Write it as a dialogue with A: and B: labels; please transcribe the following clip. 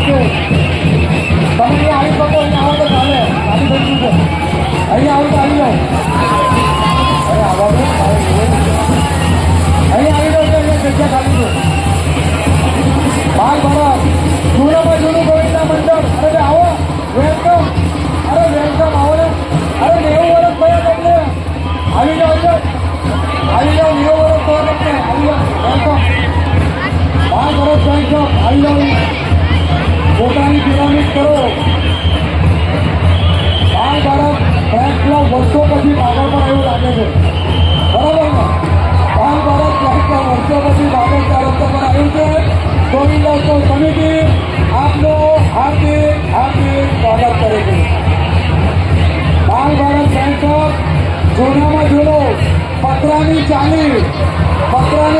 A: Okay તમે આવી શકો, અહીંયા આવો તો ચાલે, ખાલી થઈ ગયું છે, અહીંયા આવો તો આવી જાઓ, અરે આવા દો, અહીંયા આવી જાઓ, અહીંયા જગ્યા ખાલી છે, 12 વર્ષ જૂનામાં જૂનું ગોવિંદા મંડળ, અરે આવો, વેલકમ, અરે વેલકમ, આવો ને, અરે 90 વર્ષ થયા તમને, આવી જાઓ, આવી જાઓ, 90 વર્ષ થયા તમને, આવી જાઓ, વેલકમ, 12 વર્ષ વેલકમ, આવી જાઓ, પોતાની પિરામિડ કરો, 12 વર્ષ ફ્લેટ ક્લબ વર્ષો પછી કાગળ પર એવું લાગે છે, બરાબર ને? 12 વર્ષ ફ્લેટ ક્લબ વર્ષો પછી કાગળ પર આવ્યું છે. ગોવિંદા ઉત્સવ સમિતિ આપનું હાર્દિક સ્વાગત કરે છે. 12 વર્ષ ફ્રેન્ડ ક્લબ જૂનામાં જૂનો પતરાની ચાલી, પતરાની